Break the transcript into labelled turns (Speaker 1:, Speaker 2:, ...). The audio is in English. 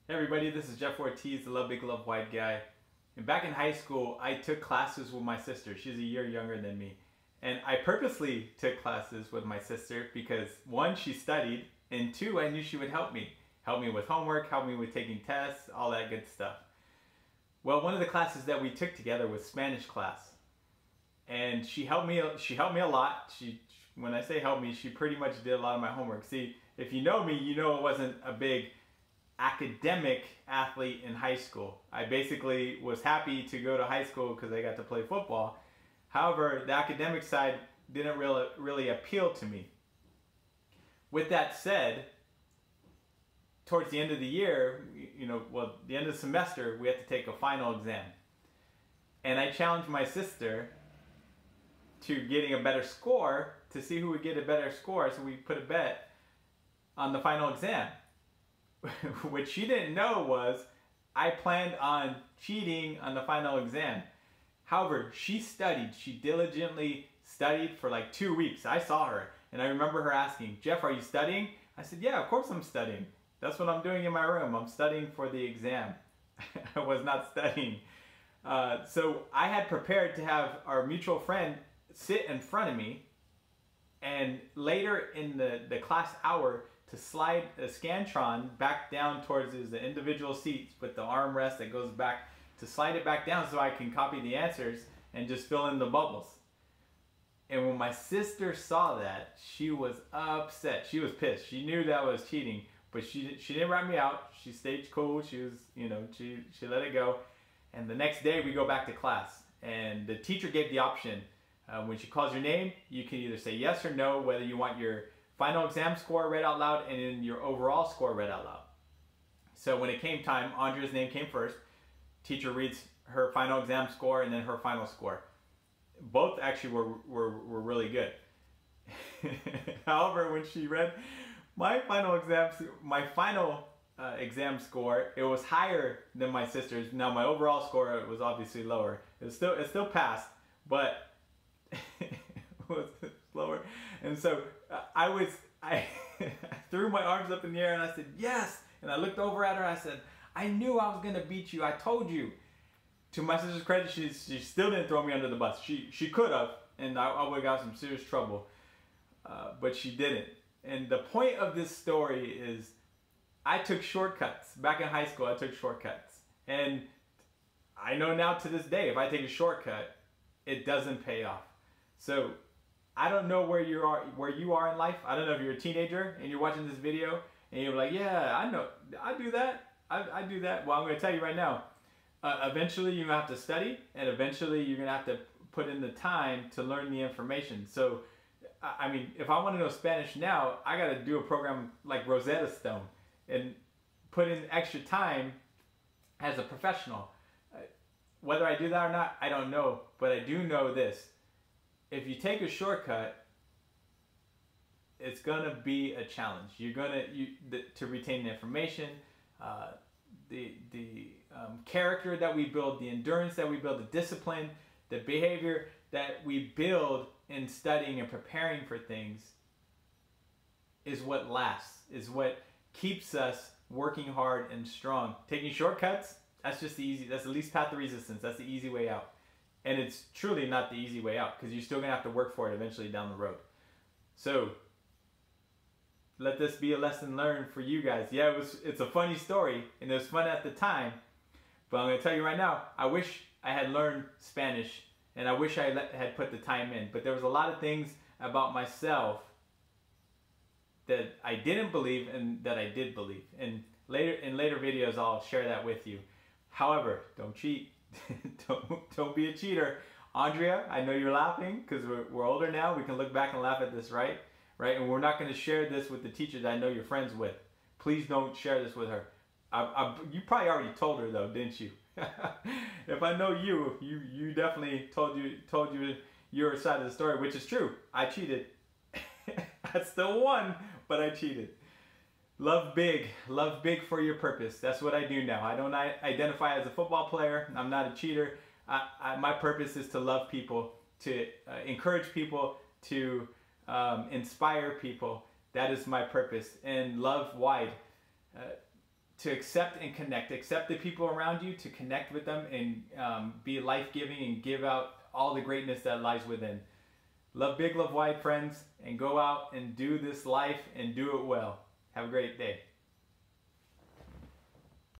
Speaker 1: Hey everybody, this is Jeff Ortiz, the Love Big Love White guy. And back in high school, I took classes with my sister. She's a year younger than me. And I purposely took classes with my sister because one, she studied, and two, I knew she would help me. Help me with homework, help me with taking tests, all that good stuff. Well, one of the classes that we took together was Spanish class. And she helped me a lot. When I say help me, she pretty much did a lot of my homework. See, if you know me, you know it wasn't a big academic athlete in high school. I basically was happy to go to high school because I got to play football. However, the academic side didn't really appeal to me. With that said, towards the end of the year, the end of the semester, we had to take a final exam. And I challenged my sister to getting a better score to see who would get a better score, so we put a bet on the final exam. What she didn't know was I planned on cheating on the final exam. However, she studied. She diligently studied for like 2 weeks. I saw her, and I remember her asking, "Jeff, are you studying?" I said, "Yeah, of course I'm studying. That's what I'm doing in my room. I'm studying for the exam." I was not studying. So I had prepared to have our mutual friend sit in front of me, and later in the class hour, to slide a Scantron back down towards the individual seats with the armrest that goes back, to slide it back down so I can copy the answers and just fill in the bubbles. And when my sister saw that, she was upset. She was pissed. She knew that I was cheating, but she didn't rat me out. She stayed cool. She was, she let it go. And the next day we go back to class, and the teacher gave the option. When she calls your name, you can either say yes or no, whether you want your final exam score read out loud and then your overall score read out loud. So when it came time, Andrea's name came first. Teacher reads her final exam score and then her final score. Both actually were really good. However, when she read my final exam score, it was higher than my sister's. Now my overall score was obviously lower. It still passed, but it was lower. And so I threw my arms up in the air and I said, "Yes!" And I looked over at her. I said, "I knew I was going to beat you. I told you." To my sister's credit, she still didn't throw me under the bus. She could have, and I would have got some serious trouble. But she didn't. And the point of this story is I took shortcuts. Back in high school, I took shortcuts. And I know now to this day, if I take a shortcut, it doesn't pay off. So I don't know where you are in life. I don't know if you're a teenager and you're watching this video and you're like, "Yeah, I know, I do that. I do that." Well, I'm going to tell you right now. Eventually, you're going to have to study, and eventually, you're going to have to put in the time to learn the information. So, I mean, if I want to know Spanish now, I got to do a program like Rosetta Stone and put in extra time as a professional. Whether I do that or not, I don't know, but I do know this. If you take a shortcut, it's gonna be a challenge. You're gonna to retain the information, the character that we build, the endurance that we build, the discipline, the behavior that we build in studying and preparing for things is what lasts, is what keeps us working hard and strong. Taking shortcuts, that's just that's the least path of resistance. That's the easy way out. And it's truly not the easy way out because you're still going to have to work for it eventually down the road. So let this be a lesson learned for you guys. Yeah, it's a funny story and it was fun at the time. But I'm going to tell you right now, I wish I had learned Spanish and I wish I had put the time in. But there was a lot of things about myself that I didn't believe and that I did believe. And in later videos, I'll share that with you. However, don't cheat. Don't be a cheater. Andrea, I know you're laughing because we're older now. We can look back and laugh at this, right? And we're not going to share this with the teacher that I know you're friends with. Please don't share this with her. You probably already told her though, didn't you? If I know you definitely told you your side of the story, which is true. I cheated. I still won, but I cheated. Love big for your purpose. That's what I do now. I don't identify as a football player. I'm not a cheater. My purpose is to love people, to encourage people, to inspire people. That is my purpose. And love wide. to accept and connect. Accept the people around you, to connect with them, and be life-giving and give out all the greatness that lies within. Love big, love wide, friends, and go out and do this life and do it well. Have a great day.